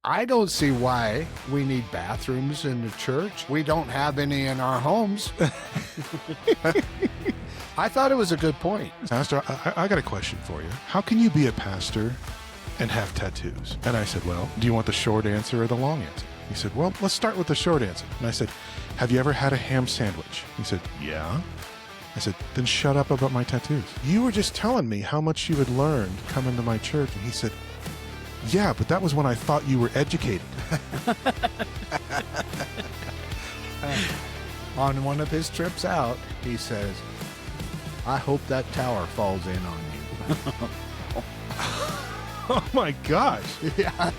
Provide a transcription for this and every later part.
I don't see why we need bathrooms in the church. We don't have any in our homes. I thought it was a good point. Pastor, I got a question for you. How can you be a pastor and have tattoos? And I said, well, do you want the short answer or the long answer? He said, well, let's start with the short answer. And I said, have you ever had a ham sandwich? He said, yeah. I said, then shut up about my tattoos. You were just telling me how much you had learned coming to my church. And he said, yeah, but that was when I thought you were educated. On one of his trips out, he says, I hope that tower falls in on you. Oh my gosh. Yeah.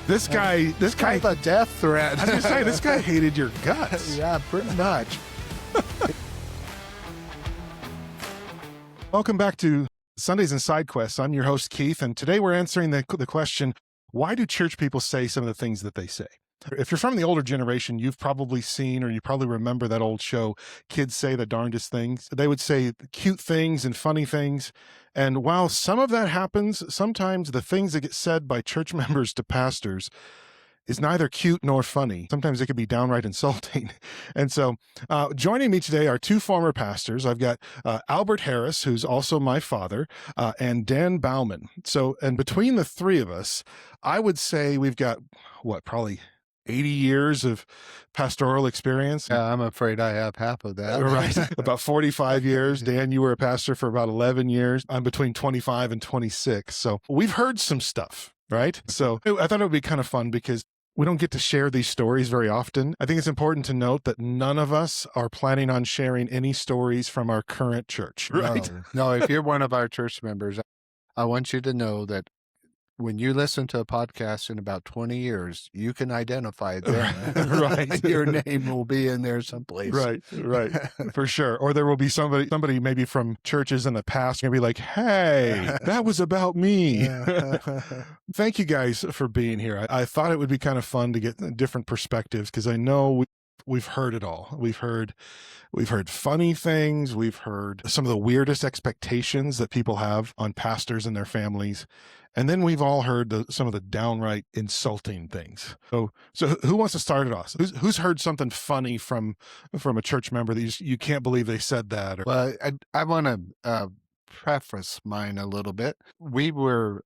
This guy, Kind of a death threat. I was going to say, this guy hated your guts. Yeah, pretty much. Welcome back to Sundays and Side Quests. I'm your host, Keith, and today we're answering the question, why do church people say some of the things that they say? If you're from the older generation, you've probably seen or you probably remember that old show, Kids Say the Darndest Things. They would say cute things and funny things. And while some of that happens, sometimes the things that get said by church members to pastors is neither cute nor funny. Sometimes it could be downright insulting. And so joining me today are two former pastors. I've got Albert Harris, who's also my father, and Dan Bauman. And between the three of us, I would say we've got, probably 80 years of pastoral experience. Yeah, I'm afraid I have half of that. Right. About 45 years. Dan, you were a pastor for about 11 years. I'm between 25 and 26. So we've heard some stuff, right? So I thought it would be kind of fun because we don't get to share these stories very often. I think it's important to note that none of us are planning on sharing any stories from our current church, right? No, if you're one of our church members, I want you to know that when you listen to a podcast in about 20 years, you can identify them. Right. Your name will be in there someplace. Right. For sure. Or there will be somebody maybe from churches in the past going to be like, hey, that was about me. Thank you guys for being here. I thought it would be kind of fun to get different perspectives because I know we've heard it all. We've heard funny things. We've heard some of the weirdest expectations that people have on pastors and their families. And then we've all heard some of the downright insulting things. So who wants to start it off? Who's heard something funny from a church member that you can't believe they said that? Well, I want to preface mine a little bit. We were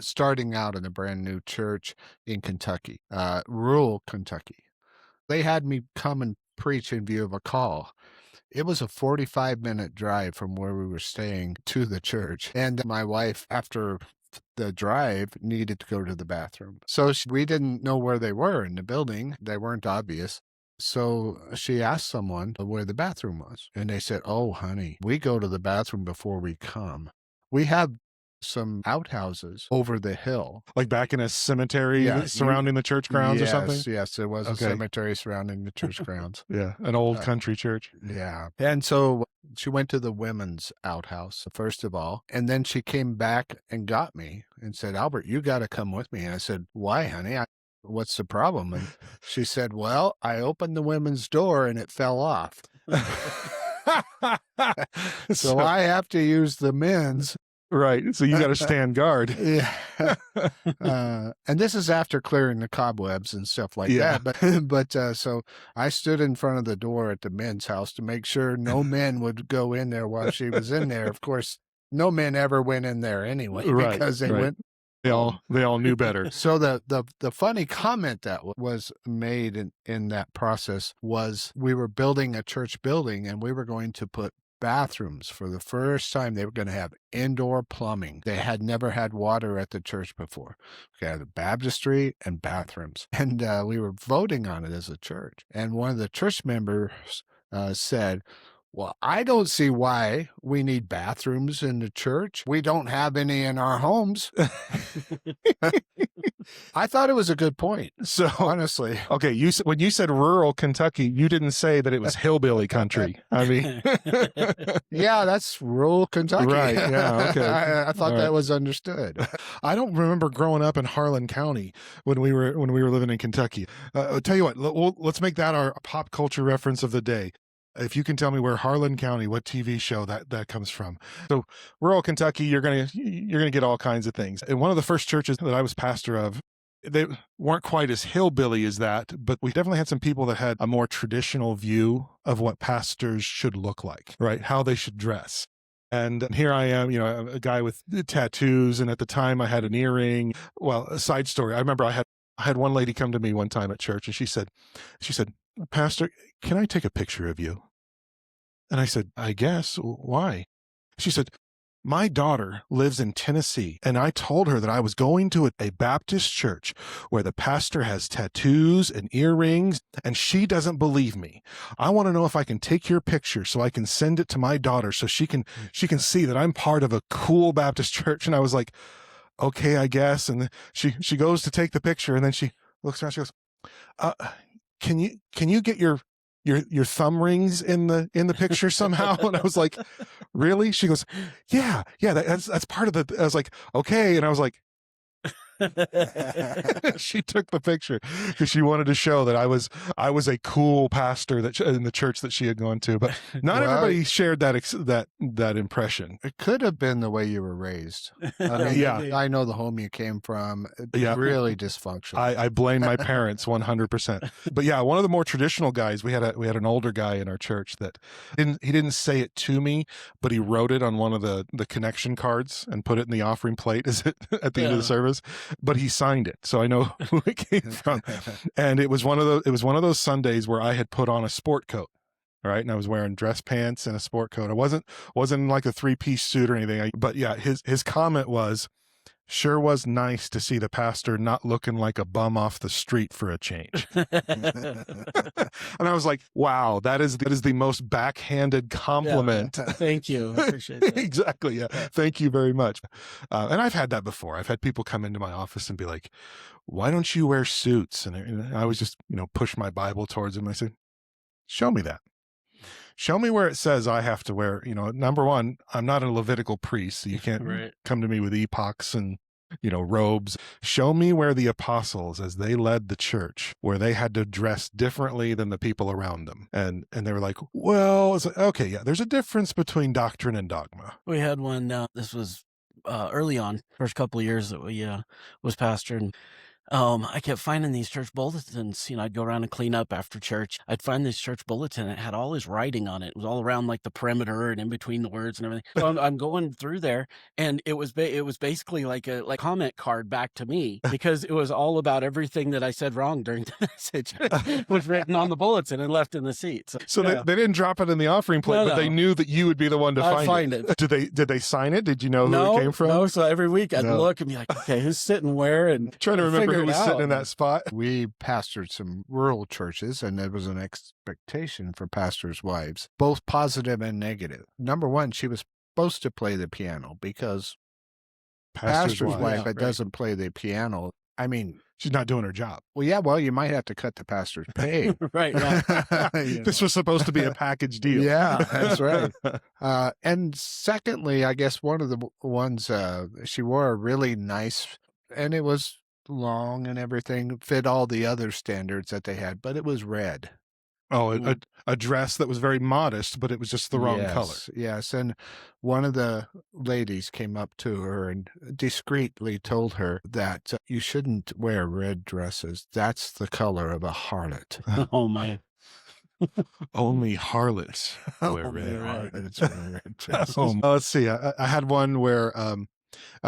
starting out in a brand new church in Kentucky, rural Kentucky. They had me come and preach in view of a call. It was a 45-minute drive from where we were staying to the church. And my wife, after the drive, needed to go to the bathroom. So we didn't know where they were in the building. They weren't obvious. So she asked someone where the bathroom was. And they said, oh, honey, we go to the bathroom before we come. We have some outhouses over the hill. Like back in a cemetery surrounding the church grounds or something? Yes, there was a cemetery surrounding the church grounds. Yeah, an old country church. Yeah. And so she went to the women's outhouse, first of all, and then she came back and got me and said, Albert, you got to come with me. And I said, why, honey? What's the problem? And she said, well, I opened the women's door and it fell off. So I have to use the men's. Right. So you got to stand guard. Yeah. And this is after clearing the cobwebs and stuff like that. But so I stood in front of the door at the men's house to make sure no men would go in there while she was in there. Of course, no men ever went in there anyway because they went. They all knew better. So the funny comment that was made in that process was we were building a church building and we were going to put bathrooms. For the first time, they were going to have indoor plumbing. They had never had water at the church before. We had a baptistry and bathrooms. And we were voting on it as a church. And one of the church members said, well, I don't see why we need bathrooms in the church. We don't have any in our homes. I thought it was a good point. So honestly. Okay, when you said rural Kentucky, you didn't say that it was hillbilly country. I mean. Yeah, that's rural Kentucky. Right, yeah, okay. I thought that was understood. I don't remember growing up in Harlan County when we were living in Kentucky. I'll tell you what, let's make that our pop culture reference of the day. If you can tell me where Harlan County, what TV show that comes from. So rural Kentucky, you're gonna get all kinds of things. And one of the first churches that I was pastor of They weren't quite as hillbilly as that, but we definitely had some people that had a more traditional view of what pastors should look like, right? How they should dress. And here I am, a guy with tattoos, and at the time I had an earring. Well, a side story. I had one lady come to me one time at church, and she said, "Pastor, can I take a picture of you?" And I said, "I guess. Why?" She said, "My daughter lives in Tennessee, and I told her that I was going to a Baptist church where the pastor has tattoos and earrings, and she doesn't believe me. I want to know if I can take your picture so I can send it to my daughter so she can see that I'm part of a cool Baptist church." And I was like, "Okay, I guess." And then she goes to take the picture, and then she looks around. She goes, uh, "Can you get your thumb rings in the picture somehow?" And I was like, "Really?" She goes, "Yeah, that's part of the." I was like, "Okay," and I was like, she took the picture because she wanted to show that I was a cool pastor in the church that she had gone to. But not Well, everybody shared that impression. it could have been the way you were raised. I mean, Yeah. I know the home you came from, Yeah. really dysfunctional. I blame my parents 100%. But yeah, one of the more traditional guys, we had an older guy in our church that he didn't say it to me, but he wrote it on one of the connection cards and put it in the offering plate at the end of the service. But he signed it, so I know who it came from. And it was one of those Sundays where I had put on a sport coat. Right. And I was wearing dress pants and a sport coat. I wasn't in like a 3-piece suit or anything. But yeah, his comment was, "Sure was nice to see the pastor not looking like a bum off the street for a change." And I was like, wow, that is the most backhanded compliment. Yeah. Thank you. I appreciate that. Exactly. Yeah. Thank you very much. And I've had that before. I've had people come into my office and be like, "Why don't you wear suits?" And I was just, push my Bible towards them. I said, "Show me that. Show me where it says I have to wear, number one, I'm not a Levitical priest, so you can't Right. come to me with epochs and, robes. Show me where the apostles, as they led the church, where they had to dress differently than the people around them." And they were like, "Well," it's like, okay, yeah, there's a difference between doctrine and dogma. We had one, this was early on, first couple of years that we was pastor, and I kept finding these church bulletins. I'd go around and clean up after church. I'd find this church bulletin. It had all his writing on it. It was all around like the perimeter and in between the words and everything. So I'm going through there, and it was basically like a comment card back to me, because it was all about everything that I said wrong during the message was written on the bulletin and left in the seat. So yeah. they didn't drop it in the offering plate, but they knew that you would be the one to I'd find it. Did they sign it? Did you know who it came from? No. So every week I'd look and be like, okay, who's sitting where? And trying to remember who was sitting in that spot. We pastored some rural churches, and there was an expectation for pastors' wives, both positive and negative. Number one, she was supposed to play the piano, because pastor's wife that doesn't play the piano, I mean, she's not doing her job. Well, you might have to cut the pastor's pay. Right. Yeah. This was supposed to be a package deal. Yeah, that's right. And secondly, I guess one of the ones, she wore a really nice, and it was long and everything, fit all the other standards that they had, but it was red. Oh, a dress that was very modest, but it was just the wrong color. Yes, and one of the ladies came up to her and discreetly told her that you shouldn't wear red dresses. That's the color of a harlot. Oh, my. Only harlots wear red. Harlots wear red dresses. Let's see. I had one where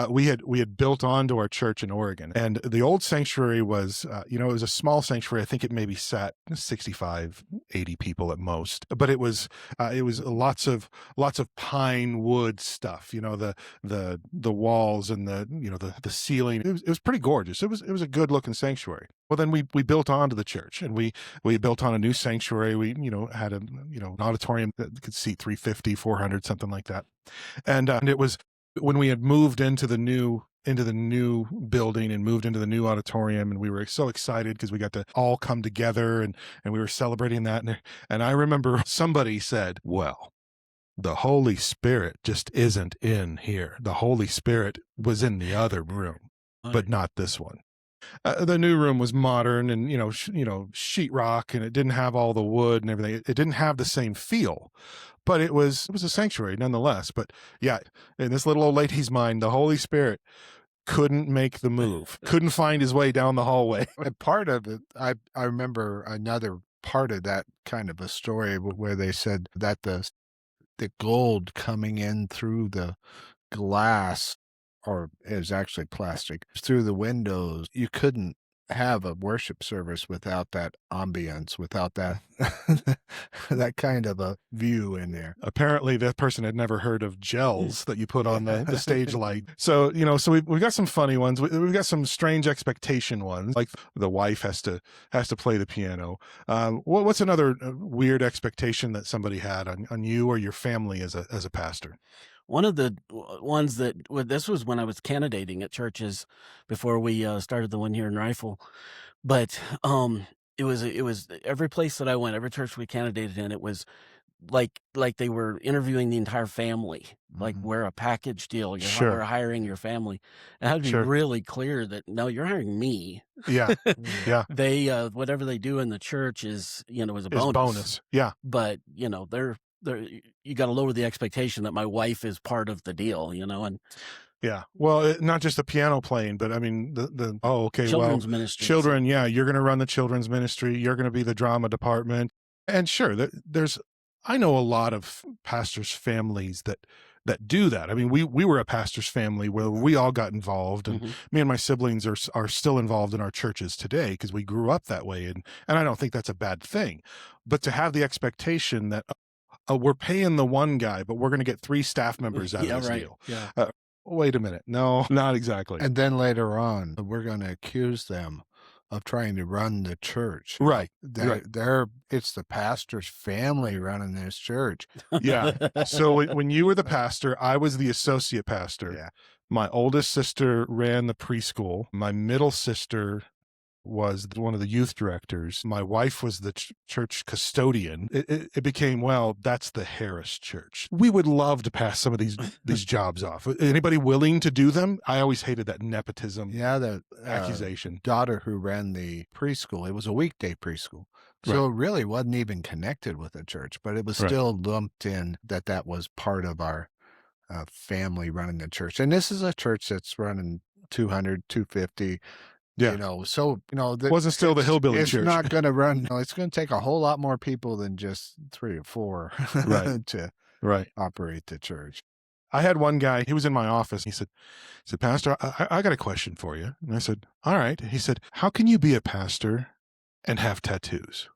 we had built onto our church in Oregon, and the old sanctuary was, it was a small sanctuary. I think it maybe sat 65, 80 people at most, but it was lots of pine wood stuff. The walls and the ceiling. It was pretty gorgeous. It was a good looking sanctuary. Well, then we built onto the church, and we built on a new sanctuary. We had an auditorium that could seat 350, 400, something like that, and it was when we had moved into the new building and moved into the new auditorium, and we were so excited because we got to all come together, and we were celebrating that. And I remember somebody said, "Well, the Holy Spirit just isn't in here. The Holy Spirit was in the other room, but not this one." The new room was modern and, sheetrock, and it didn't have all the wood and everything. It didn't have the same feel, but it was a sanctuary nonetheless. But yeah, in this little old lady's mind, the Holy Spirit couldn't make the move, couldn't find his way down the hallway. And part of it, I remember another part of that kind of a story where they said that the gold coming in through the glass, or it was actually plastic, through the windows, you couldn't have a worship service without that ambience, without that that kind of a view in there. Apparently, that person had never heard of gels that you put on Yeah. the stage light. So, so we've got some funny ones. We've got some strange expectation ones, like the wife has to play the piano. What's another weird expectation that somebody had on you or your family as a pastor? One of the ones that this was when I was candidating at churches before we started the one here in Rifle, but it was every place that I went, every church we candidated in, it was like they were interviewing the entire family, like Mhm. we're a package deal. Sure. We're hiring your family. It had to be Sure. really clear that no, you're hiring me. Yeah. Yeah. They whatever they do in the church is is a Is bonus. bonus. Yeah. But they're you got to lower the expectation that my wife is part of the deal, and Yeah. Well, not just the piano playing, but I mean, oh, okay. children's Well, ministries. children. Yeah. You're going to run the children's ministry. You're going to be the drama department. And sure, I know a lot of pastors' families that do that. I mean, we were a pastor's family where we all got involved, and Mhm. me and my siblings are still involved in our churches today because we grew up that way, and I don't think that's a bad thing. But to have the expectation that we're paying the one guy, but we're going to get 3 staff members out Yeah, of this right. deal. Yeah. Wait a minute. No, not exactly. And then later on, we're going to accuse them of trying to run the church. Right. Right. It's the pastor's family running this church. Yeah. So when you were the pastor, I was the associate pastor. Yeah. My oldest sister ran the preschool. My middle sister was one of the youth directors. My wife was the church custodian. It became, well, that's the Harris Church. We would love to pass some of these jobs off. Anybody willing to do them? I always hated that nepotism The accusation. daughter who ran the preschool, it was a weekday preschool. So it really wasn't even connected with the church, but it was still lumped in that was part of our family running the church. And this is a church that's running 200, 250. Yeah. Wasn't still the hillbilly church. It's not going to run. It's going to take a whole lot more people than just 3 or 4 to operate the church. I had one guy, he was in my office. He said, Pastor, I got a question for you. And I said, all right. He said, how can you be a pastor and have tattoos?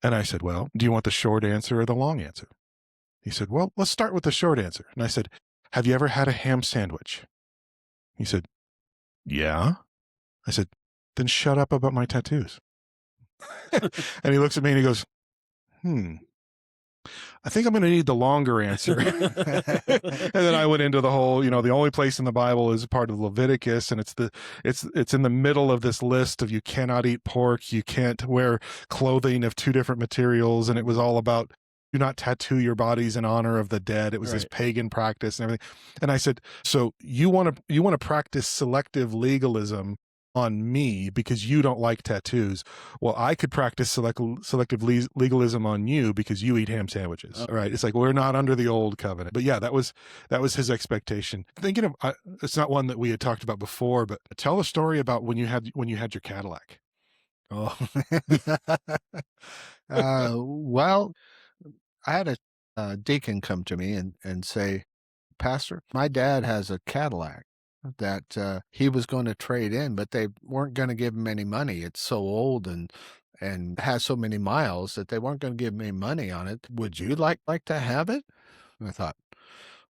And I said, well, do you want the short answer or the long answer? He said, well, let's start with the short answer. And I said, have you ever had a ham sandwich? He said, yeah. I said, then shut up about my tattoos. And he looks at me and he goes, I think I'm going to need the longer answer. And then I went into the whole, the only place in the Bible is part of Leviticus, and it's in the middle of this list of you cannot eat pork, you can't wear clothing of 2 different materials, and it was all about do not tattoo your bodies in honor of the dead. It was this pagan practice and everything. And I said, so you want to practice selective legalism on me because you don't like tattoos. Well, I could practice selective legalism on you because you eat ham sandwiches. Right? It's like we're not under the old covenant. But yeah, that was his expectation. Thinking of it's not one that we had talked about before, but tell a story about when you had your Cadillac. Oh, well, I had a deacon come to me and say, Pastor, my dad has a Cadillac that he was going to trade in, but they weren't going to give him any money. It's so old and has so many miles that they weren't going to give me money on it. Would you like to have it? And I thought,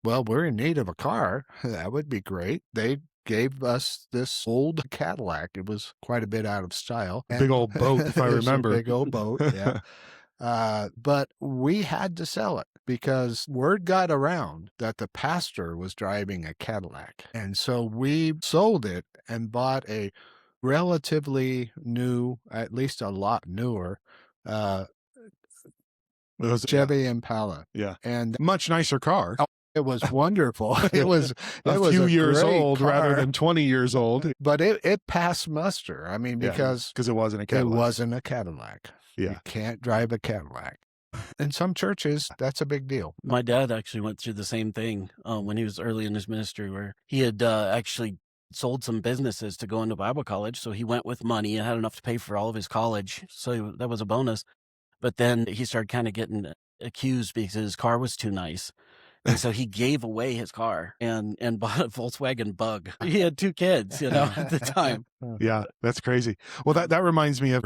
well, we're in need of a car. That would be great. They gave us this old Cadillac. It was quite a bit out of style. Big old boat, if I remember. Big old boat, yeah. But we had to sell it because word got around that the pastor was driving a Cadillac. And so we sold it and bought a relatively new, at least a lot newer, Chevy Impala. Yeah. And much nicer car. It was wonderful. It was a few years old car, rather than 20 years old. But it passed muster. I mean, because it wasn't a Cadillac. It wasn't a Cadillac. Yeah. You can't drive a Cadillac. In some churches, that's a big deal. My dad actually went through the same thing when he was early in his ministry, where he had actually sold some businesses to go into Bible college. So he went with money and had enough to pay for all of his college. So that was a bonus. But then he started kind of getting accused because his car was too nice. And so he gave away his car and bought a Volkswagen Bug. He had 2 kids, at the time. Yeah, that's crazy. Well, that reminds me of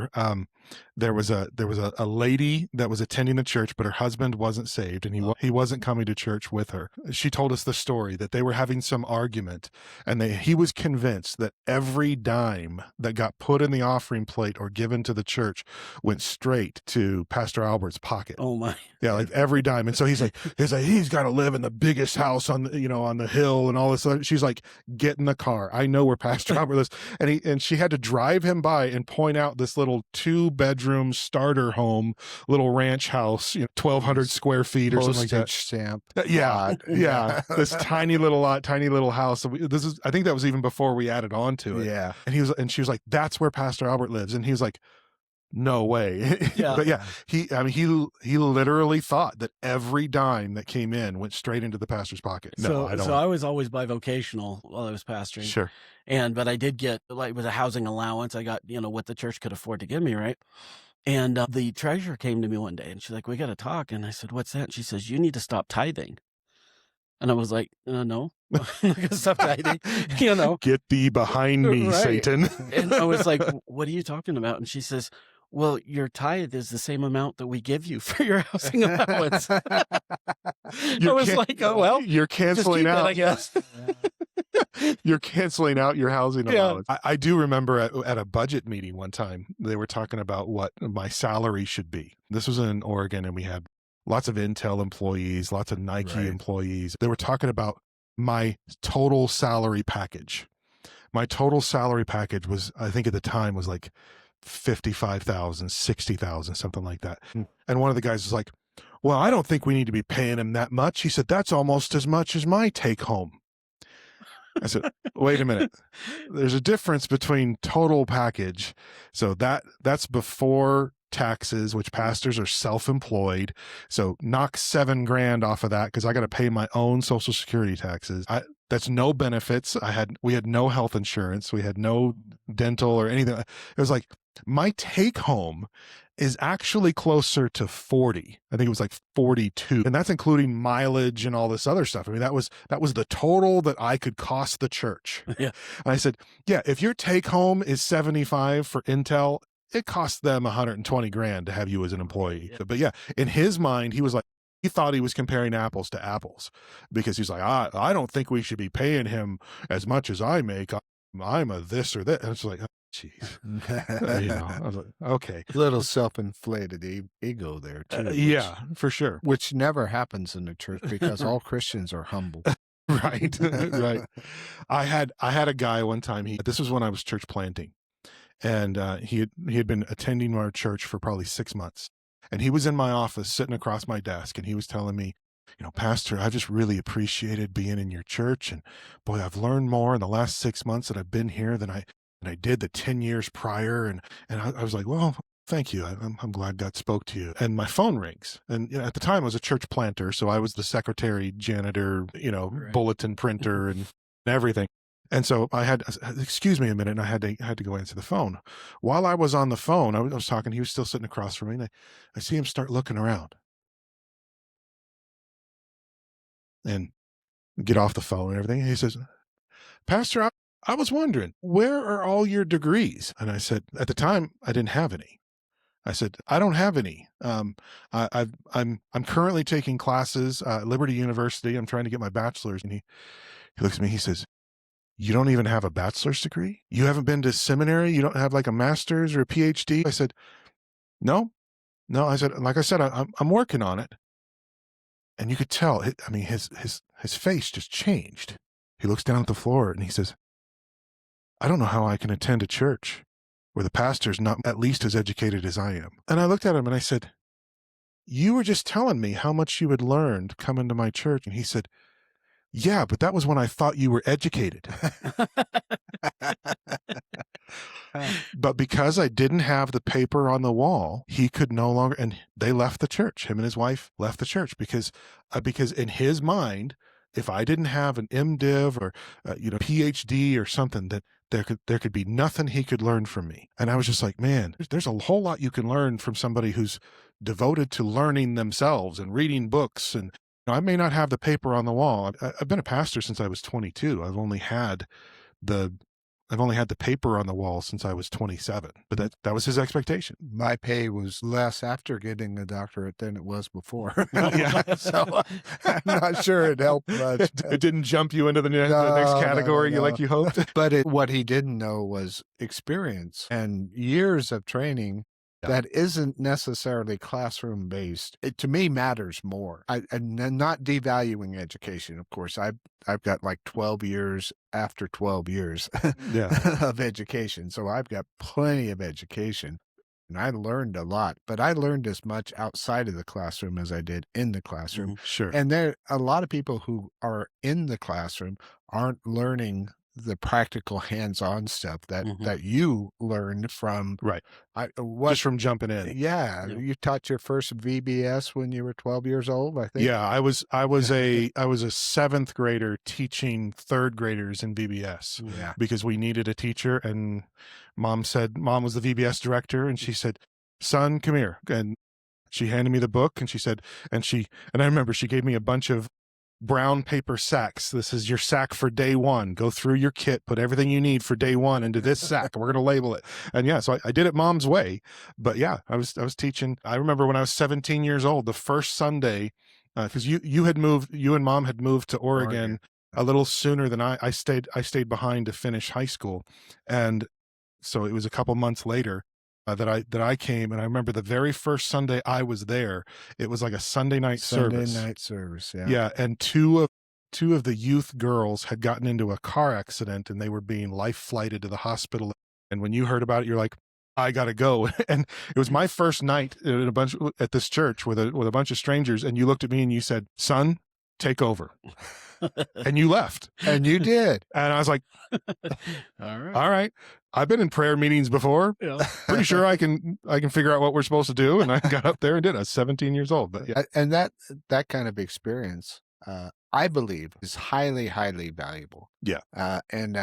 there was a lady that was attending the church, but her husband wasn't saved, and he wasn't coming to church with her. She told us the story that they were having some argument, and he was convinced that every dime that got put in the offering plate or given to the church went straight to Pastor Albert's pocket. Oh my! Yeah, like every dime. And so he's like he's got to live in the biggest house on the hill and all this. She's like, get in the car. I know where Pastor Albert lives, and she had to drive him by and point out this little 2-bedroom starter home, little ranch house, 1,200 square feet or something like that. Stamp. Yeah, yeah. This tiny little lot, tiny little house. So I think that was even before we added on to it. Yeah. And she was like, that's where Pastor Albert lives. And he was like, no way. Yeah. But yeah, he literally thought that every dime that came in went straight into the pastor's pocket. No, I don't. So I was always bivocational while I was pastoring. Sure. But I did get, like, with a housing allowance, I got, what the church could afford to give me, right? And the treasurer came to me one day and she's like, we got to talk. And I said, what's that? And she says, you need to stop tithing. And I was like, no, I'm not going to stop tithing, Get thee behind me, Right. Satan. And I was like, what are you talking about? And she says, well, your tithe is the same amount that we give you for your housing allowance. I was like, oh, well, you're canceling just keep out. it, I guess. You're canceling out your housing Yeah. allowance. I do remember at a budget meeting one time, they were talking about what my salary should be. This was in Oregon, and we had lots of Intel employees, lots of Nike employees. They were talking about my total salary package. My total salary package was, I think at the time, was like 55,000, 60,000, something like that. And one of the guys was like, well, I don't think we need to be paying him that much. He said, that's almost as much as my take home. I said, wait a minute. There's a difference between total package. So that's before taxes, which pastors are self-employed. So knock $7,000 off of that because I got to pay my own Social Security taxes. That's no benefits. We had no health insurance. We had no dental or anything. It was like my take home is actually closer to 40. I think it was like 42. And that's including mileage and all this other stuff. I mean, that was the total that I could cost the church. Yeah. And I said, yeah, if your take home is 75 for Intel, it costs them $120,000 to have you as an employee. Yeah. But yeah, in his mind, he was like, he thought he was comparing apples to apples because he's like, I don't think we should be paying him as much as I make. I'm a this or that. And it's like, oh, jeez. I was like, okay. A little self-inflated ego there too. Yeah, for sure. Which never happens in the church because all Christians are humble. Right. Right. I had a guy one time, this was when I was church planting. And he had been attending our church for probably 6 months. And he was in my office sitting across my desk, and he was telling me, Pastor, I just really appreciated being in your church. And boy, I've learned more in the last 6 months that I've been here than I did the 10 years prior. And I was like, well, thank you. I'm glad God spoke to you. And my phone rings. And at the time I was a church planter. So I was the secretary, janitor, Right. bulletin printer and everything. And so I had, excuse me a minute, and I had to go answer the phone. While I was on the phone, I was talking, he was still sitting across from me, and I see him start looking around. And get off the phone and everything. And he says, Pastor, I was wondering, where are all your degrees? And I said, at the time, I didn't have any. I said, I don't have any. I'm currently taking classes at Liberty University. I'm trying to get my bachelor's. And he looks at me, he says, you don't even have a bachelor's degree? You haven't been to seminary? You don't have like a master's or a PhD? I said, no. I said, like I said, I'm working on it. And you could tell, his face just changed. He looks down at the floor and he says, I don't know how I can attend a church where the pastor's not at least as educated as I am. And I looked at him and I said, you were just telling me how much you had learned coming to my church. And he said, yeah, but that was when I thought you were educated. But because I didn't have the paper on the wall, he could no longer, and they left the church. Him and his wife left the church because in his mind, if I didn't have an MDiv or PhD or something, that there could be nothing he could learn from me. And I was just like, man, there's a whole lot you can learn from somebody who's devoted to learning themselves and reading books. And I may not have the paper on the wall. I've been a pastor since I was 22. The I've only had the paper on the wall since I was 27, but that was his expectation. My pay was less after getting a doctorate than it was before. Yeah. So I'm not sure it helped much. It didn't jump you into the next category no. like you hoped. But what he didn't know was experience and years of training that isn't necessarily classroom based. It to me matters more. I'm not devaluing education, of course. I've got like 12 years after 12 years of education. So I've got plenty of education. And I learned a lot, but I learned as much outside of the classroom as I did in the classroom. Sure. And there a lot of people who are in the classroom aren't learning the practical hands-on stuff that you learned from just from jumping in. Yeah, you taught your first VBS when you were 12 years old, I think. Yeah, I was a seventh grader teaching third graders in VBS because we needed a teacher, and mom was the VBS director, and she said, "Son, come here." And she handed me the book, and she said, and I remember she gave me a bunch of brown paper sacks. This is your sack for day one. Go through your kit, put everything you need for day one into this sack. We're going to label it. And so I did it mom's way. But I was teaching. I remember when I was 17 years old, the first Sunday, because you and mom had moved to Oregon a little sooner than I stayed behind to finish high school. And so it was a couple months later that I came, and I remember the very first Sunday I was there. It was like a Sunday night service. Yeah, and two of the youth girls had gotten into a car accident, and they were being life flighted to the hospital. And when you heard about it, you're like, I gotta go. And it was my first night at this church with a bunch of strangers. And you looked at me and you said, "Son, take over." And you left. And you did. And I was like, all right. I've been in prayer meetings before. Pretty sure I can figure out what we're supposed to do. And I got up there and did it. I was 17 years old. But and that kind of experience, I believe, is highly, highly valuable. Yeah. And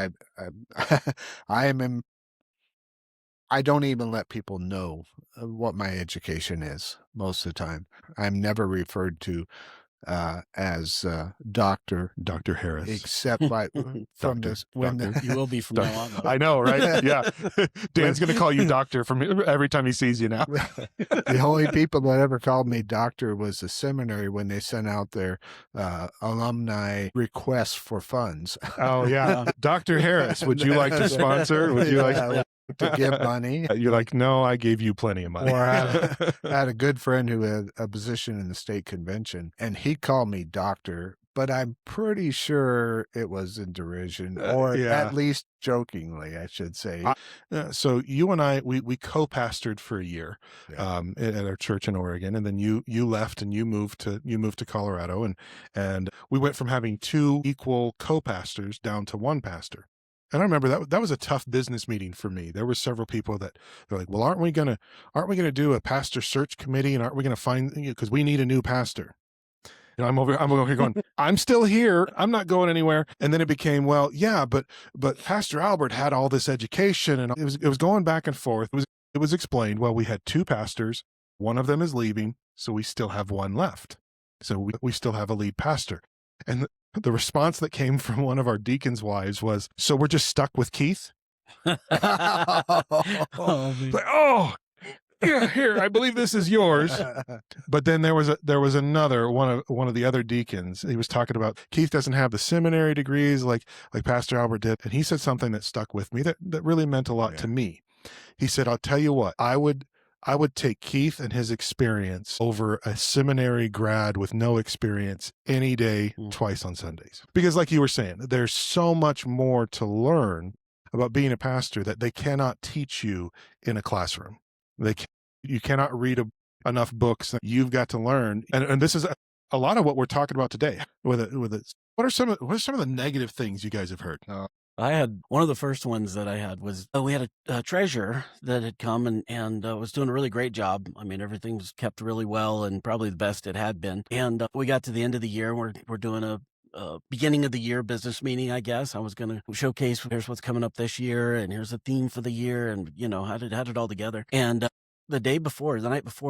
I don't even let people know what my education is most of the time. I'm never referred to as Dr. Harris, except by from this when you will be from now on. I know, right? Yeah, Dan's going to call you doctor from every time he sees you now. The only people that ever called me doctor was the seminary when they sent out their alumni requests for funds. Oh yeah, Dr. Harris, would you like to sponsor? Would you like to give money? You're like, no, I gave you plenty of money. Or I had a good friend who had a position in the state convention, and he called me doctor, but I'm pretty sure it was in derision, or at least jokingly, I should say. So you and I, we co-pastored for a year at our church in Oregon, and then you left and you moved to Colorado, and we went from having two equal co-pastors down to one pastor. And I remember that was a tough business meeting for me. There were several people they're like, well, aren't we gonna do a pastor search committee, and aren't we gonna find, because we need a new pastor? And I'm over here going, I'm still here. I'm not going anywhere. And then it became, well, yeah, but Pastor Albert had all this education, and it was going back and forth. It was explained, well, we had two pastors. One of them is leaving, so we still have one left. So we still have a lead pastor. And the response that came from one of our deacons' wives was, so we're just stuck with Keith? Like, oh, yeah, here, I believe this is yours. But then there was another one of the other deacons. He was talking about Keith doesn't have the seminary degrees like Pastor Albert did. And he said something that stuck with me that really meant a lot to me. He said, I'll tell you what, I would take Keith and his experience over a seminary grad with no experience any day, twice on Sundays. Because like you were saying, there's so much more to learn about being a pastor that they cannot teach you in a classroom. You cannot read enough books. That you've got to learn. And this is a lot of what we're talking about today. What are some of the negative things you guys have heard? I had one of the first ones that I had was we had a treasurer that had come and was doing a really great job. I mean, everything was kept really well and probably the best it had been. And we got to the end of the year. We're doing a beginning of the year business meeting, I guess. I was going to showcase here's what's coming up this year, and here's the theme for the year, and had it all together. And the night before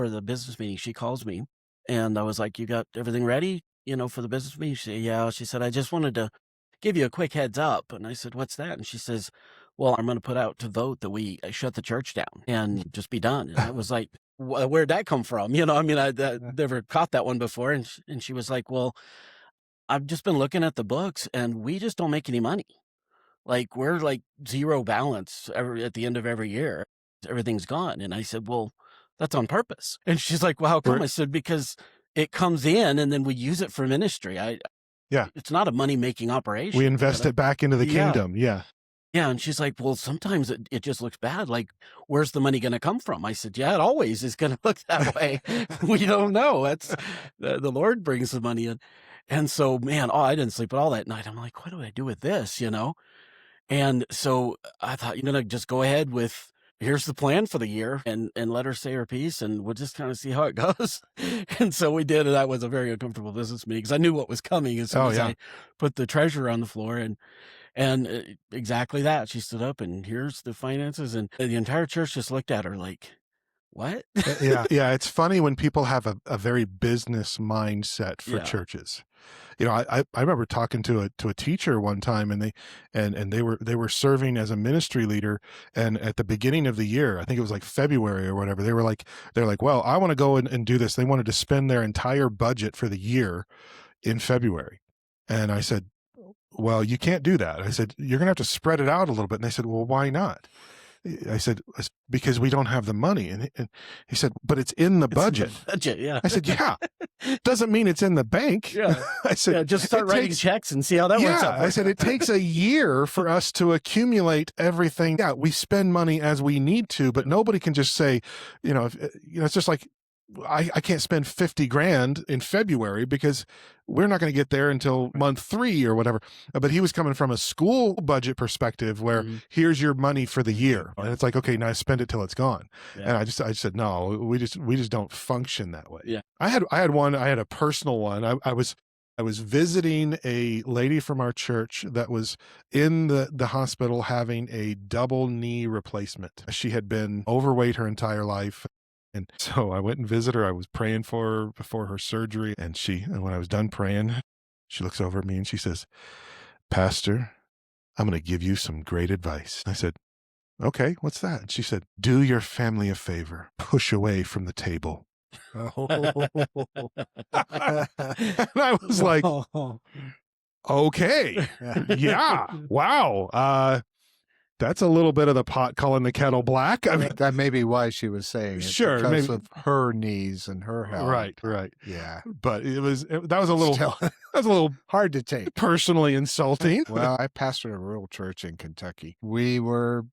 the business meeting, she calls me, and I was like, "You got everything ready, for the business meeting?" She said, "Yeah." She said, "I just wanted to give you a quick heads up." And I said, "What's that?" And she says, "Well, I'm going to put out to vote that we shut the church down and just be done." And I was like, "Where'd that come from?" I mean, I never caught that one before. And she was like, "Well, I've just been looking at the books and we just don't make any money. Like we're like zero balance at the end of every year. Everything's gone." And I said, "Well, that's on purpose." And she's like, "Well, how come?" We're- I said, "Because it comes in and then we use it for ministry. Yeah. It's not a money-making operation. We invest it back into the Yeah. kingdom. Yeah. Yeah." And she's like, "Well, sometimes it just looks bad. Like, where's the money going to come from?" I said, "Yeah, it always is going to look that way. We don't know. That's the Lord brings the money in." And so, man, I didn't sleep at all that night. I'm like, what do I do with this? And so I thought, you're going to just go ahead with, here's the plan for the year, and let her say her piece, and we'll just kind of see how it goes. And so we did, and that was a very uncomfortable business meeting because I knew what was coming as soon Oh, as yeah. I put the treasurer on the floor. And exactly that. She stood up and here's the finances. And the entire church just looked at her like, what? Yeah. Yeah. It's funny when people have a very business mindset for Yeah. churches. I remember talking to a teacher one time, and they were serving as a ministry leader, and at the beginning of the year, I think it was like February or whatever, they're like, well, I want to go and do this. They wanted to spend their entire budget for the year in February. And I said, well, you can't do that. I said, you're going to have to spread it out a little bit. And they said, well, why not? I said, "It's because we don't have the money." And he said, but it's in the It's in budget. the budget, yeah. I said, yeah, doesn't mean it's in the bank. Yeah. I said, Yeah, just start "It writing takes- checks and see how that works yeah, out. I said, it takes a year for us to accumulate everything. Yeah, we spend money as we need to, but nobody can just say, it's just like, I can't spend 50 grand in February because we're not going to get there until month 3 or whatever. But he was coming from a school budget perspective where here's your money for the year. And it's like, okay, now spend it till it's gone. Yeah. And I just said, no, we just don't function that way. Yeah. I had a personal one. I was visiting a lady from our church that was in the hospital having a double knee replacement. She had been overweight her entire life. And so I went and visited her. I was praying for her before her surgery. And when I was done praying, she looks over at me and she says, "Pastor, I'm going to give you some great advice." I said, "Okay, what's that?" And she said, "Do your family a favor. Push away from the table." And I was like, okay, yeah, wow. That's a little bit of the pot calling the kettle black. I mean, That may be why she was saying it. Sure, Because maybe. of her knees and her health. right. Yeah. But that was a little, Still that was a little hard to take. personally insulting. Well, I pastored a rural church in Kentucky. We were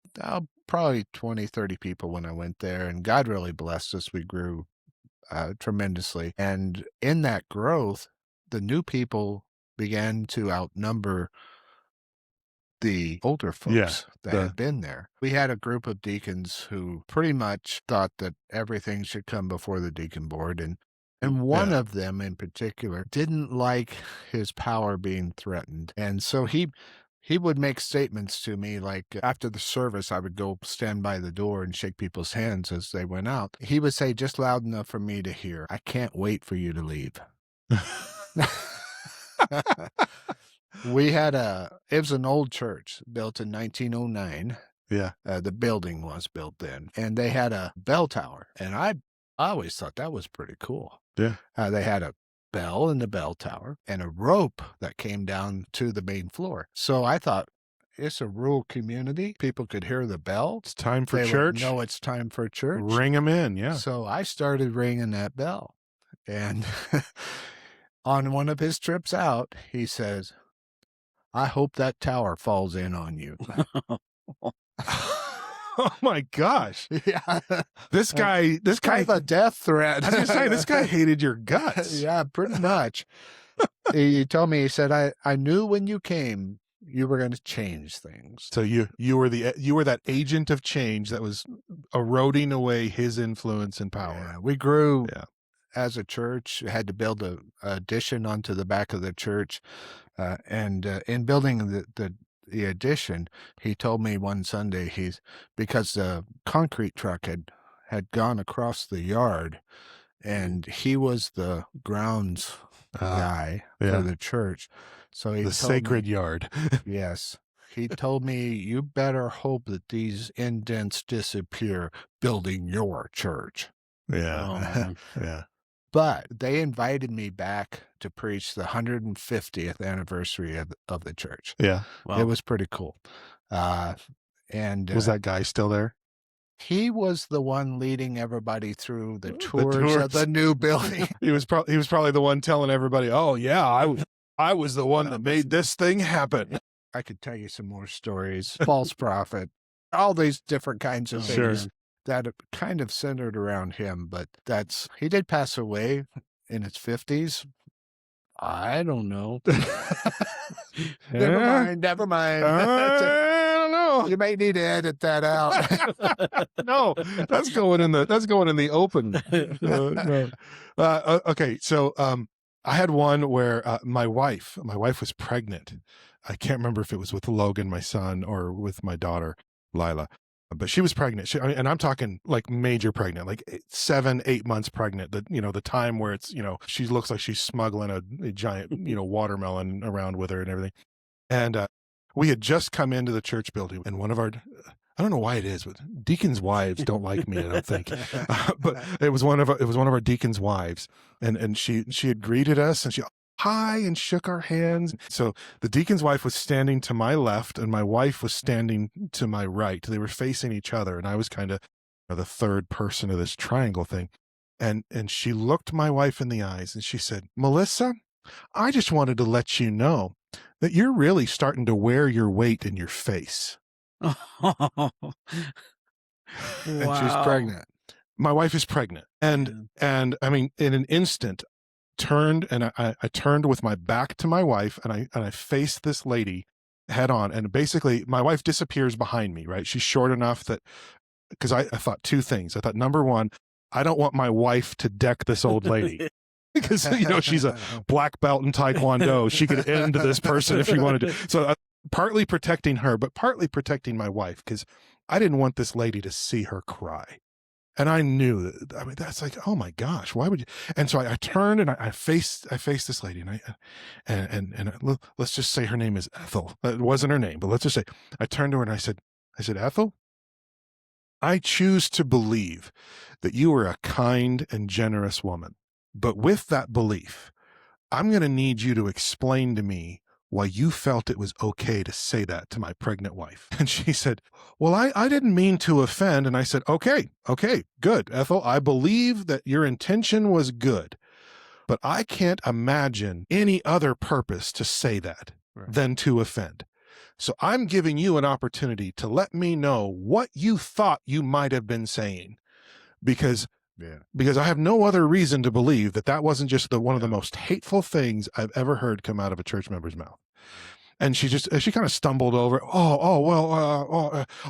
probably 20, 30 people when I went there, and God really blessed us. We grew tremendously. And in that growth, the new people began to outnumber the older folks that had been there. We had a group of deacons who pretty much thought that everything should come before the deacon board. And one of them in particular didn't like his power being threatened. And so he would make statements to me like after the service, I would go stand by the door and shake people's hands as they went out. He would say just loud enough for me to hear, "I can't wait for you to leave." It was an old church built in 1909. Yeah. The building was built then. And they had a bell tower. And I always thought that was pretty cool. Yeah. They had a bell in the bell tower and a rope that came down to the main floor. So I thought, it's a rural community. People could hear the bell. It's time for They would church. know it's time for church. Ring them in. Yeah. So I started ringing that bell. And on one of his trips out, he says, "I hope that tower falls in on you." Oh my gosh. Yeah. This guy, Kind of a death threat. I was going to say, this guy hated your guts. Yeah, pretty much. He told me, he said, I knew when you came you were going to change things. So you were that agent of change that was eroding away his influence and power. Yeah, we grew Yeah. as a church, had to build a addition onto the back of the church. And in building the addition, he told me one Sunday because the concrete truck had gone across the yard, and he was the grounds guy for Yeah. the church. So he The told sacred me, yard. yes, he told me, you better hope that these indents disappear building your church. Oh, Yeah. man. Yeah. But they invited me back to preach the 150th anniversary of the church. Yeah. Wow. It was pretty cool. And Was that guy still there? he was the one leading everybody through the The tours of the new building. He was probably the one telling everybody, "Oh yeah, I was the one that made this thing happen." I could tell you some more stories. False prophet, all these different kinds of Oh, things man. that have kind of centered around him. But he did pass away in his 50s. I don't know. Never mind. I don't know. You may need to edit that out. No, that's going in the open. No. Okay, so I had one where my wife was pregnant. I can't remember if it was with Logan, my son, or with my daughter, Lila. But she was pregnant. And I'm talking like major pregnant, like 7, 8 months pregnant. The time where it's, she looks like she's smuggling a giant, watermelon around with her and everything. And we had just come into the church building, and I don't know why it is, but deacons' wives don't like me, I don't think. But it was one of our deacons' wives, and she had greeted us, and she hi and shook our hands. So the deacon's wife was standing to my left, and my wife was standing to my right. They were facing each other, and I was kind of the third person of this triangle thing. And she looked my wife in the eyes, and she said, "Melissa, I just wanted to let you know that you're really starting to wear your weight in your face." Wow. And she's pregnant. My wife is pregnant. And I mean, in an instant, turned, and I turned with my back to my wife, and I faced this lady head on. And basically my wife disappears behind me, right? She's short enough that, because I thought two things. I thought, number one, I don't want my wife to deck this old lady. Because, she's a black belt in Taekwondo. She could end this person if she wanted to. So partly protecting her, but partly protecting my wife, because I didn't want this lady to see her cry. And I knew that, I mean, that's like, oh my gosh, why would you? And so I turned and I faced this lady, and let's just say her name is Ethel. It wasn't her name, but let's just say, I turned to her and I said, "Ethel, I choose to believe that you are a kind and generous woman. But with that belief, I'm going to need you to explain to me why you felt it was okay to say that to my pregnant wife." And she said, "Well, I didn't mean to offend." And I said, okay, good, Ethel. I believe that your intention was good, but I can't imagine any other purpose to say that than to offend. So I'm giving you an opportunity to let me know what you thought you might have been saying, because I have no other reason to believe that wasn't just one of the most hateful things I've ever heard come out of a church member's mouth. And she kind of stumbled over.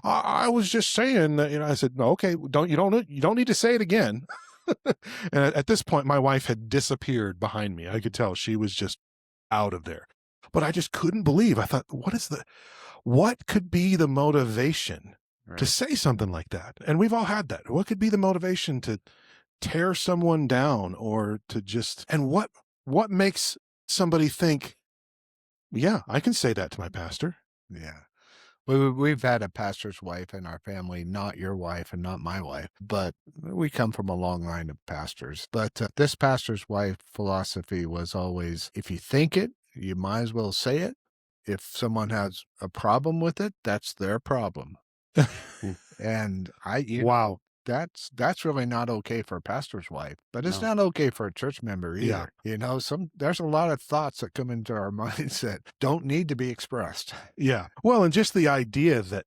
I was just saying that, I said, "No, okay, you don't need to say it again." And at this point, my wife had disappeared behind me. I could tell she was just out of there. But I just couldn't believe. I thought, what could be the motivation to say something like that? And we've all had that. What could be the motivation to tear someone down, or to just, and what makes somebody think, yeah, I can say that to my pastor? Yeah. We've had a pastor's wife in our family, not your wife and not my wife, but we come from a long line of pastors. But this pastor's wife philosophy was always, if you think it, you might as well say it. If someone has a problem with it, that's their problem. And Wow. That's really not okay for a pastor's wife, but it's No. not okay for a church member either. Yeah. There's a lot of thoughts that come into our minds that don't need to be expressed. Yeah. Well, and just the idea that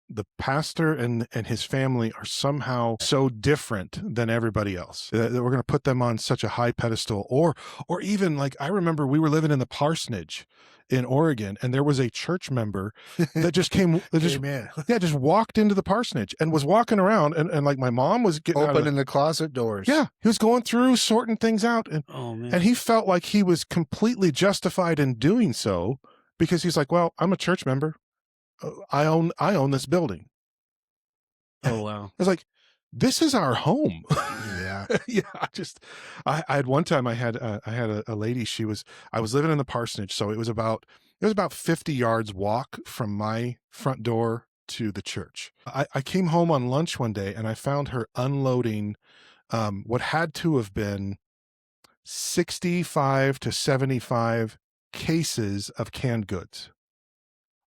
the pastor and his family are somehow so different than everybody else that we're going to put them on such a high pedestal, or even like I remember we were living in the parsonage in Oregon, and there was a church member that just came that just Amen. yeah just walked into the parsonage and was walking around, and like my mom was getting out of Opening the closet doors. yeah, he was going through sorting things out, Oh man. and he felt like he was completely justified in doing so because he's like, well, I'm a church member. I own this building. Oh wow. I was like, this is our home. Yeah. Yeah, I had one time I had a lady. I was living in the parsonage, so it was about 50 yards walk from my front door to the church. I came home on lunch one day and I found her unloading what had to have been 65 to 75 cases of canned goods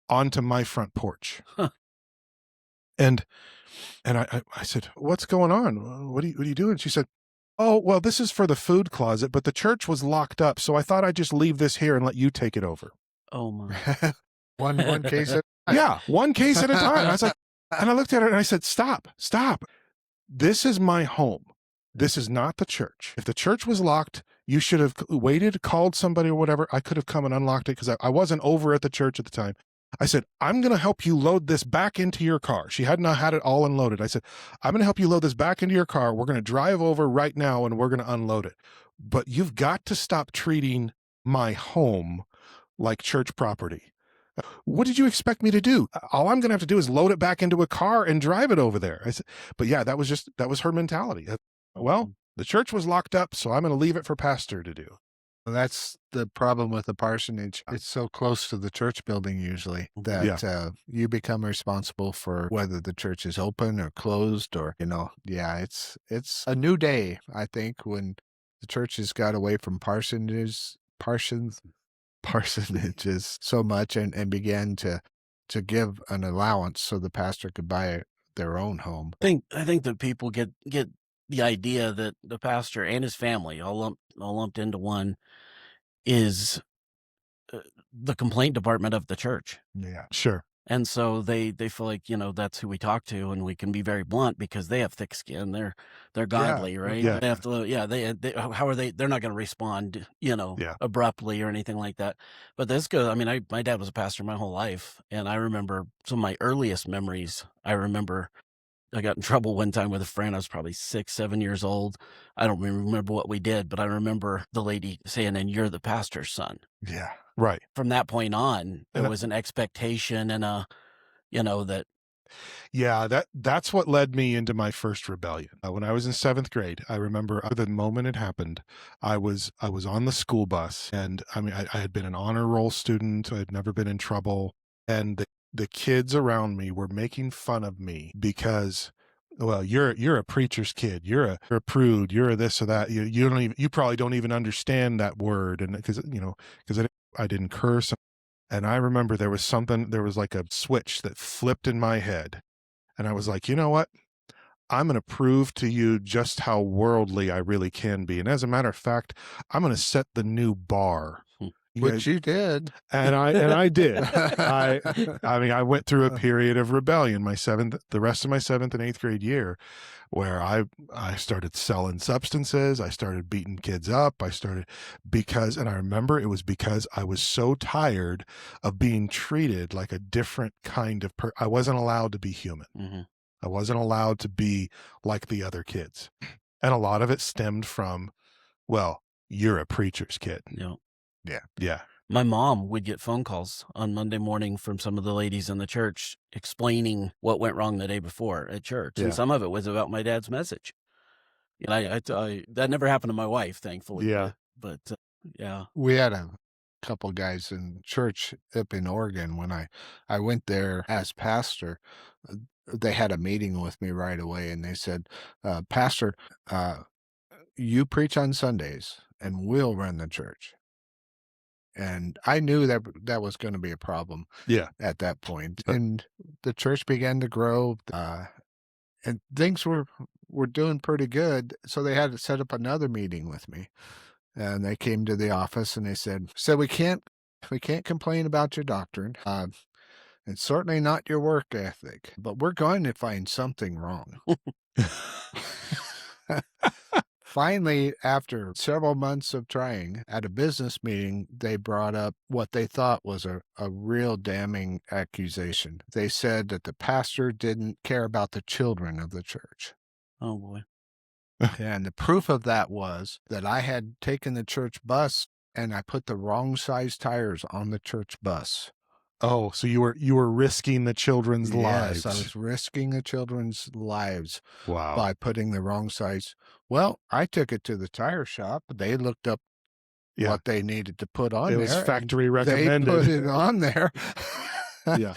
onto my front porch. Huh. And I said, "What's going on? What are you doing?" She said, "Oh, well, this is for the food closet, but the church was locked up, so I thought I'd just leave this here and let you take it over." Oh my. one case at a time. Yeah, one case at a time. I was like, and I looked at her and I said, "Stop. This is my home. This is not the church. If the church was locked, you should have waited, called somebody or whatever. I could have come and unlocked it because I wasn't over at the church at the time." I said, "I'm going to help you load this back into your car." She had not had it all unloaded. I said, "I'm going to help you load this back into your car. We're going to drive over right now and we're going to unload it. But you've got to stop treating my home like church property. What did you expect me to do? All I'm going to have to do is load it back into a car and drive it over there." I said, but yeah, that was her mentality. Well, the church was locked up, so I'm going to leave it for pastor to do. Well, that's the problem with the parsonage. It's so close to the church building usually that you become responsible for whether the church is open or closed or, yeah, it's a new day, I think, when the churches got away from parsonages so much and began to give an allowance so the pastor could buy their own home. I think that people get the idea that the pastor and his family all lumped into one is the complaint department of the church. Yeah, sure. And so they feel like, that's who we talk to, and we can be very blunt because they have thick skin. They're godly, right? Yeah. They have to, how are they? They're not going to respond, abruptly or anything like that. But this goes. I mean, my dad was a pastor my whole life, and I remember some of my earliest memories. I remember I got in trouble one time with a friend. I was probably 6, 7 years old. I don't remember what we did, but I remember the lady saying, "And you're the pastor's son." Yeah, right. From that point on, there And was an expectation and that. yeah, that's what led me into my first rebellion. When I was in 7th grade, I remember the moment it happened. I was on the school bus, and I mean, I had been an honor roll student. I had never been in trouble, and the kids around me were making fun of me because, well, you're a preacher's kid. You're a prude. You're a this or that. You probably don't even understand that word, and because I didn't curse. And I remember there was like a switch that flipped in my head. And I was like, you know what? I'm going to prove to you just how worldly I really can be. And as a matter of fact, I'm going to set the new bar. Which you did. And I did. I mean, I went through a period of rebellion the rest of my 7th and 8th grade year, where I started selling substances. I started beating kids up. And I remember it was because I was so tired of being treated like a different kind of I wasn't allowed to be human. Mm-hmm. I wasn't allowed to be like the other kids. And a lot of it stemmed from, well, you're a preacher's kid. Yeah. Yeah. My mom would get phone calls on Monday morning from some of the ladies in the church explaining what went wrong the day before at church. Yeah. And some of it was about my dad's message. That never happened to my wife, thankfully. Yeah. But yeah. We had a couple guys in church up in Oregon. When I went there as pastor, they had a meeting with me right away, and they said, "Pastor, you preach on Sundays and we'll run the church." And I knew that was going to be a problem. Yeah. At that point. And the church began to grow, and things were doing pretty good. So they had to set up another meeting with me. And they came to the office and they said, "We can't complain about your doctrine. and certainly not your work ethic, but we're going to find something wrong. Finally, after several months of trying, at a business meeting, they brought up what they thought was a real damning accusation. They said that the pastor didn't care about the children of the church. Oh boy. And the proof of that was that I had taken the church bus and I put the wrong size tires on the church bus. Oh, so you were risking the children's lives. Yes, I was risking the children's lives Wow. by putting the wrong size. Well, I took it to the tire shop. They looked up Yeah. what they needed to put on It there. was factory They recommended. put it on there. Yeah.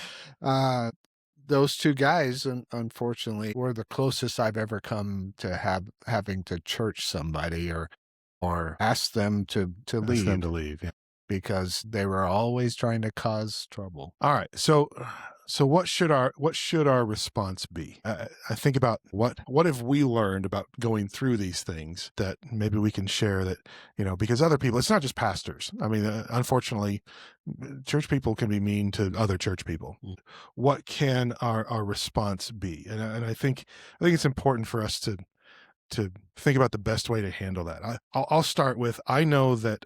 Those two guys, unfortunately, were the closest I've ever come to having to church somebody or ask them to Ask leave, them to leave. Yeah. because they were always trying to cause trouble. All right. So what should our response be? I think about what have we learned about going through these things that maybe we can share, that, because other people, it's not just pastors. I mean, unfortunately, church people can be mean to other church people. What can our response be? And I think it's important for us to think about the best way to handle that. I'll start with, I know that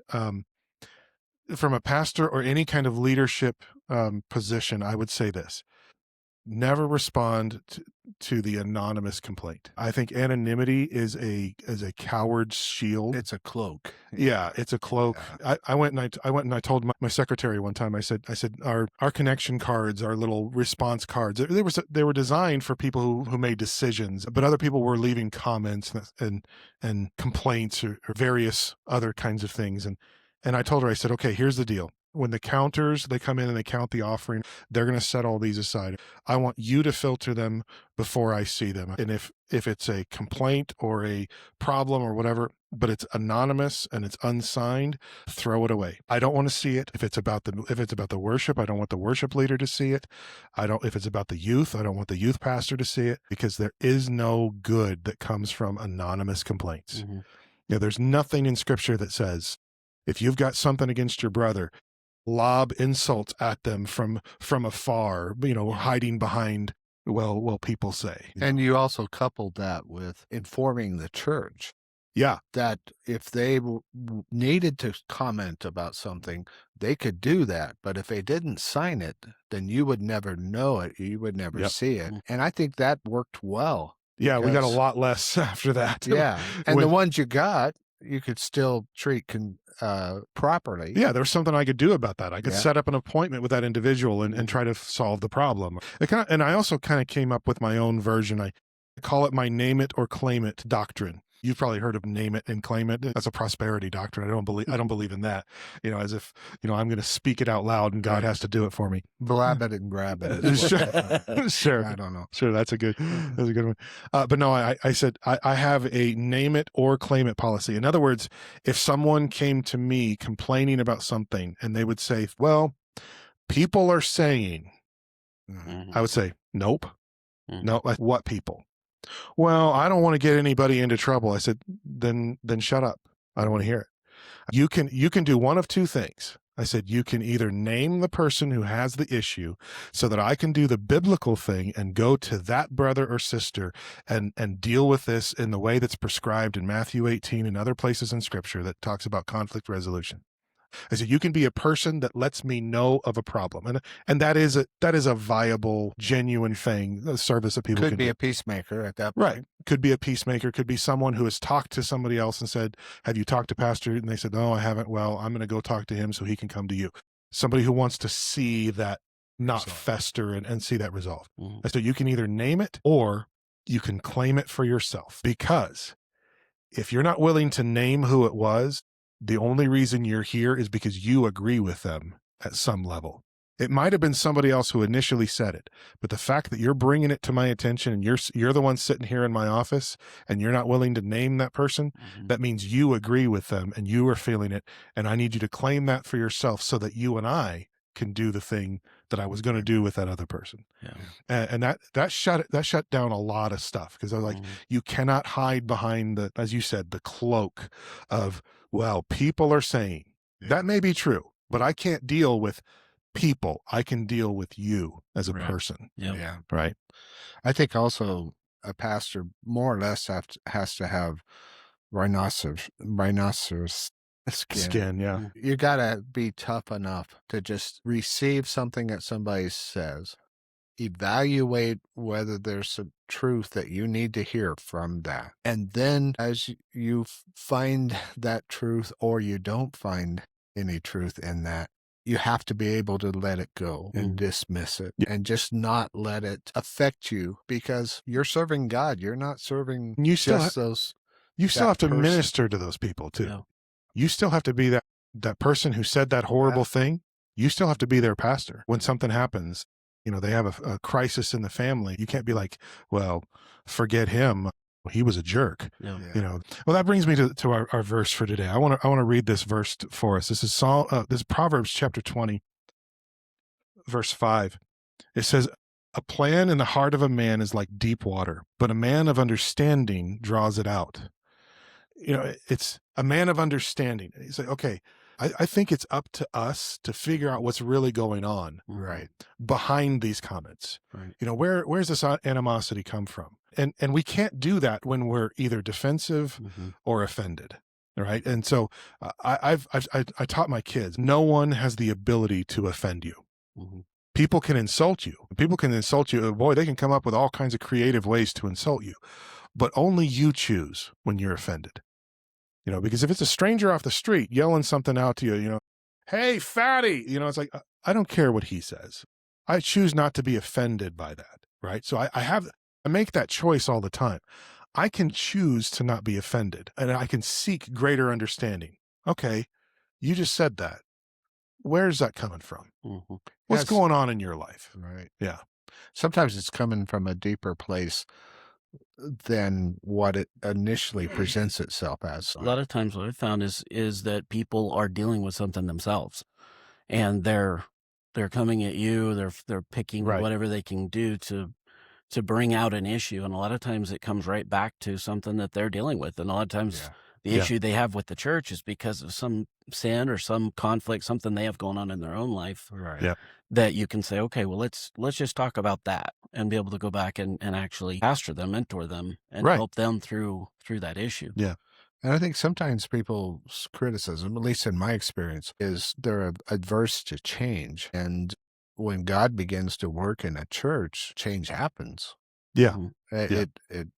from a pastor or any kind of leadership position, I would say this: never respond to the anonymous complaint. I think anonymity is a coward's shield. It's a cloak. Yeah, it's a cloak. Yeah. I went and I told my secretary one time, I said, our connection cards, our little response cards, they were designed for people who made decisions, but other people were leaving comments and complaints or various other kinds of things. And I told her, I said, okay, here's the deal. When the counters, they come in and they count the offering, they're going to set all these aside. I want you to filter them before I see them. And if it's a complaint or a problem or whatever, but it's anonymous and it's unsigned, throw it away. I don't want to see it. If it's about the worship, I don't want the worship leader to see it. If it's about the youth, I don't want the youth pastor to see it, because there is no good that comes from anonymous complaints. Mm-hmm. There's nothing in Scripture that says, if you've got something against your brother, lob insults at them from afar, hiding behind, well, people say. And you also coupled that with informing the church. Yeah. That if they needed to comment about something, they could do that. But if they didn't sign it, then you would never know it. You would never see it. And I think that worked well. Yeah, we got a lot less after that. Yeah. And the ones you got, you could still treat properly. Yeah, there was something I could do about that. I could set up an appointment with that individual and try to solve the problem. And I also kind of came up with my own version. I call it my name it or claim it doctrine. You've probably heard of name it and claim it. That's a prosperity doctrine. I don't believe in that. As if, I'm going to speak it out loud and God has to do it for me. Blab it and grab it. Sure. I don't know. Sure. That's a good one. But no, I said, I have a name it or claim it policy. In other words, if someone came to me complaining about something and they would say, well, people are saying, I would say, nope. No, what people? Well, I don't want to get anybody into trouble. I said, then shut up. I don't want to hear it. You can do one of two things. I said, you can either name the person who has the issue so that I can do the biblical thing and go to that brother or sister and deal with this in the way that's prescribed in Matthew 18 and other places in Scripture that talks about conflict resolution. I said, you can be a person that lets me know of a problem. And that is a viable, genuine thing, a service that people could be a peacemaker at that point. Right. Could be a peacemaker, could be someone who has talked to somebody else and said, have you talked to pastor? And they said, no, I haven't. Well, I'm going to go talk to him so he can come to you. Somebody who wants to see that not fester and see that resolved. Mm-hmm. So you can either name it or you can claim it for yourself, because if you're not willing to name who it was, the only reason you're here is because you agree with them at some level. It might have been somebody else who initially said it, but the fact that you're bringing it to my attention and you're the one sitting here in my office and you're not willing to name that person, that means you agree with them and you are feeling it. And I need you to claim that for yourself so that you and I can do the thing that I was going to do with that other person. Yeah. And that shut down a lot of stuff, because I was like, you cannot hide behind as you said, the cloak of, well, people are saying. That may be true, but I can't deal with people. I can deal with you as a Right. person, Yep. Yeah. right? I think also a pastor more or less has to have rhinoceros skin. Skin, yeah. Mm. You gotta be tough enough to just receive something that somebody says, evaluate whether there's some truth that you need to hear from that. And then as you find that truth or you don't find any truth in that, you have to be able to let it go and dismiss it Yeah. and just not let it affect you because you're serving God. You're not serving You still just those you still that have to person. minister to those people too. Yeah. You still have to be that person who said that horrible thing. You still have to be their pastor when something happens. They have a crisis in the family. You can't be like, well, forget him. He was a jerk. Yeah. Yeah. Well, that brings me to our verse for today. I want to read this verse for us. This is this is Proverbs chapter 20, verse 5. It says, "A plan in the heart of a man is like deep water, but a man of understanding draws it out." It's a man of understanding. He's like, okay, I think it's up to us to figure out what's really going on Right. behind these comments. Right. Where's this animosity come from? And we can't do that when we're either defensive or offended. All right. And so I taught my kids, no one has the ability to offend you. People can insult you. People can insult you. Boy, they can come up with all kinds of creative ways to insult you, but only you choose when you're offended. Because if it's a stranger off the street yelling something out to you, hey, fatty, it's like, I don't care what he says. I choose not to be offended by that. Right. So I make that choice all the time. I can choose to not be offended and I can seek greater understanding. Okay. You just said that. Where's that coming from? What's Yes. going on in your life? Right. Yeah. Sometimes it's coming from a deeper place than what it initially presents itself as. A lot of times what I found is that people are dealing with something themselves and they're coming at you, they're picking Right. whatever they can do to bring out an issue. And a lot of times it comes right back to something that they're dealing with. And a lot of times the Yeah. issue they have with the church is because of some sin or some conflict, something they have going on in their own life. Right. Yeah. That you can say, okay, well, let's just talk about that and be able to go back and actually pastor them, mentor them, and Right. help them through that issue. Yeah. And I think sometimes people's criticism, at least in my experience, is they're adverse to change. And when God begins to work in a church, change happens. Yeah. It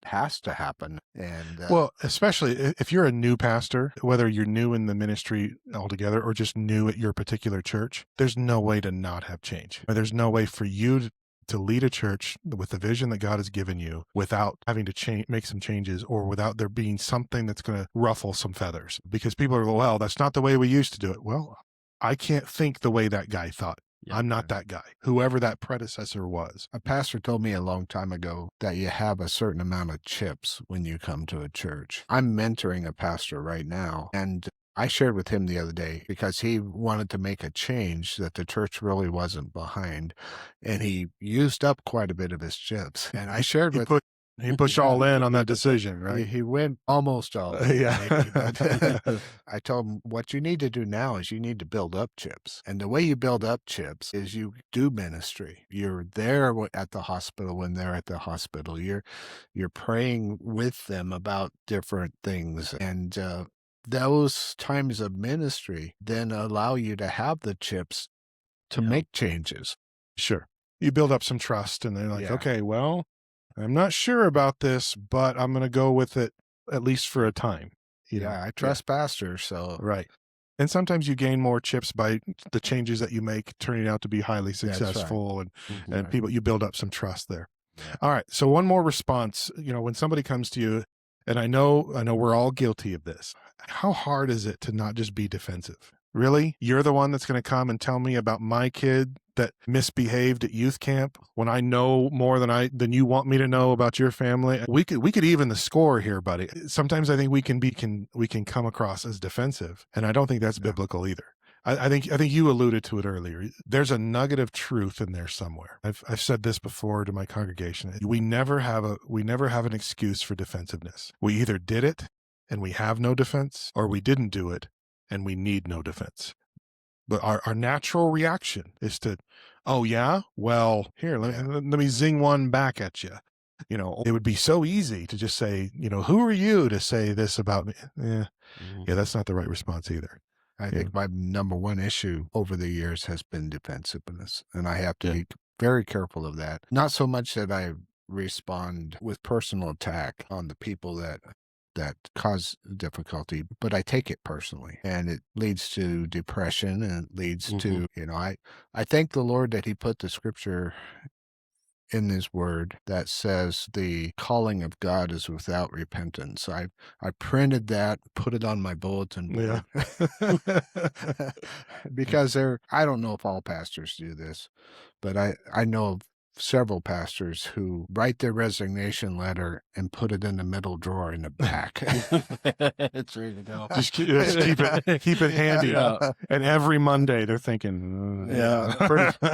has to happen. And Well, especially if you're a new pastor, whether you're new in the ministry altogether or just new at your particular church, there's no way to not have change. There's no way for you to lead a church with the vision that God has given you without having to make some changes or without there being something that's going to ruffle some feathers. Because people are, well, that's not the way we used to do it. Well, I can't think the way that guy thought. Yeah. I'm not that guy, whoever that predecessor was. a pastor told me a long time ago that you have a certain amount of chips when you come to a church. I'm mentoring a pastor right now, and I shared with him the other day because he wanted to make a change that the church really wasn't behind, and he used up quite a bit of his chips. And I shared with He pushed all in on that decision, right? he went almost all in, Yeah. maybe, but I told him, what you need to do now is you need to build up chips. And the way you build up chips is you do ministry. You're there at the hospital when they're at the hospital. You're praying with them about different things. And those times of ministry then allow you to have the chips to make changes. Sure. You build up some trust and they're like, Yeah. okay, well, I'm not sure about this, but I'm going to go with it at least for a time. I trust pastors, so Right. And sometimes you gain more chips by the changes that you make turning out to be highly That's right. successful and Right. people, you build up some trust there. Yeah. All right. So one more response, when somebody comes to you, and I know we're all guilty of this. How hard is it to not just be defensive? Really? You're the one that's going to come and tell me about my kid that misbehaved at youth camp when I know more than you want me to know about your family? We could even the score here, buddy. Sometimes I think we can come across as defensive, and I don't think that's biblical either. I think you alluded to it earlier. There's a nugget of truth in there somewhere. I've said this before to my congregation. We never have an excuse for defensiveness. We either did it and we have no defense, or we didn't do it and we need no defense. But our natural reaction is to, oh yeah, well, here, let me zing one back at you. It would be so easy to just say, who are you to say this about me? Yeah, that's not the right response either. I think my number one issue over the years has been defensiveness, and I have to be very careful of that. Not so much that I respond with personal attack on the people that cause difficulty, but I take it personally, and it leads to depression, and it leads to, I thank the Lord that he put the scripture in his word that says the calling of God is without repentance. I printed that, put it on my bulletin board. Because I don't know if all pastors do this, but I know of several pastors who write their resignation letter and put it in the middle drawer in the back. It's ready to go. Just keep it handy. Yeah. And every Monday they're thinking,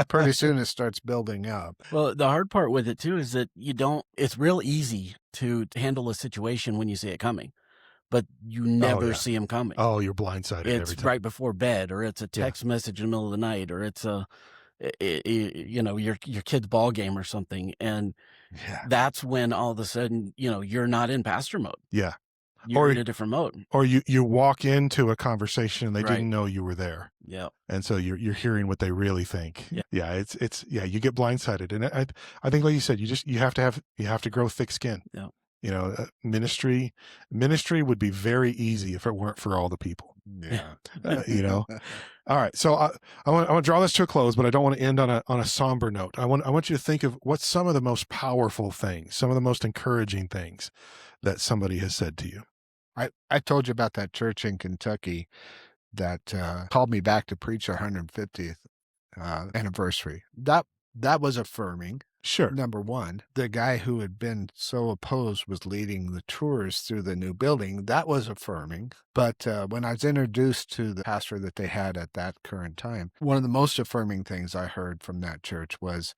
pretty soon it starts building up. Well, the hard part with it too is that it's real easy to handle a situation when you see it coming, but you never see them coming. Oh, you're blindsided every It's time. right before bed, or it's a text message in the middle of the night, or it's your kid's ball game or something. And that's when all of a sudden, you're not in pastor mode. Yeah. You're in a different mode. Or you walk into a conversation and they didn't know you were there. Yeah. And so you're hearing what they really think. Yeah. It's you get blindsided. And I think, like you said, you have to grow thick skin. Yeah. Ministry would be very easy if it weren't for all the people. Yeah. All right. So I want to draw this to a close, but I don't want to end on a somber note. I want you to think of what's some of the most powerful things, some of the most encouraging things that somebody has said to you. I told you about that church in Kentucky that called me back to preach our 150th anniversary. That was affirming. Sure. Number one, the guy who had been so opposed was leading the tours through the new building. That was affirming. But when I was introduced to the pastor that they had at that current time, one of the most affirming things I heard from that church was,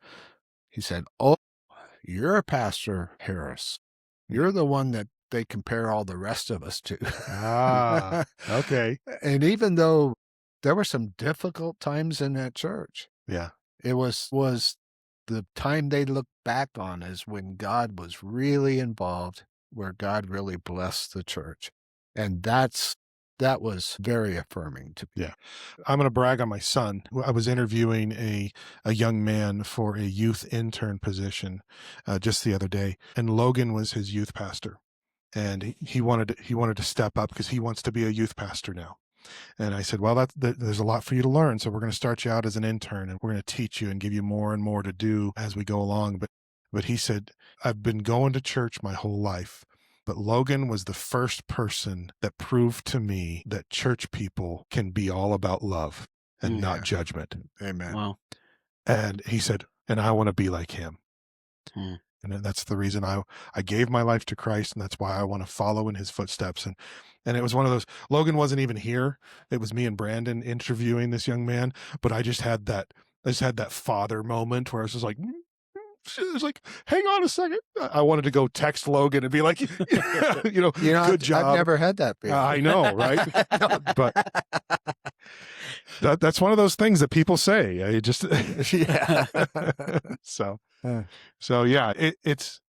he said, "Oh, you're a pastor, Harris. You're the one that they compare all the rest of us to." Okay. And even though there were some difficult times in that church, it was the time they look back on as when God was really involved, where God really blessed the church. And that was very affirming to me. Yeah. I'm going to brag on my son. I was interviewing a young man for a youth intern position just the other day, and Logan was his youth pastor. And he wanted to step up because he wants to be a youth pastor now. And I said, well, there's a lot for you to learn. So we're going to start you out as an intern, and we're going to teach you and give you more and more to do as we go along. But he said, I've been going to church my whole life, but Logan was the first person that proved to me that church people can be all about love and not judgment. Amen. Wow. And he said, and I want to be like him. And that's the reason I gave my life to Christ, and that's why I want to follow in his footsteps. And it was one of those, Logan wasn't even here. It was me and Brandon interviewing this young man, but I just had that father moment where I was just like, it was like, hang on a second. I wanted to go text Logan and be like, good job. I've never had that before. I know, right? But that's one of those things that people say. I just, So yeah, it's,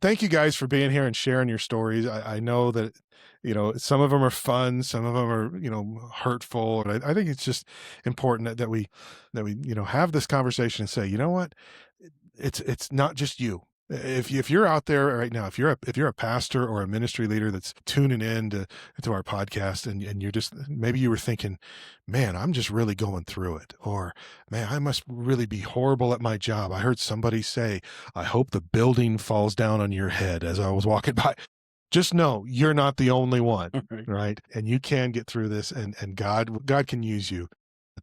thank you guys for being here and sharing your stories. I know that, some of them are fun, some of them are, hurtful. And I think it's just important that we have this conversation and say, you know what, it's not just you. If you're out there right now, if you're a pastor or a ministry leader that's tuning in to our podcast, and you're just, maybe you were thinking, man, I'm just really going through it, or man, I must really be horrible at my job. I heard somebody say, I hope the building falls down on your head as I was walking by. Just know you're not the only one, right? And you can get through this, and God can use you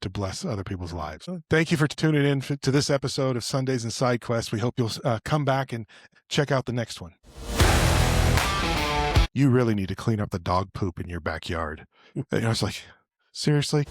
to bless other people's lives. Thank you for tuning in to this episode of Sundays and Side Quest. We hope you'll come back and check out the next one. You really need to clean up the dog poop in your backyard. It's like, seriously?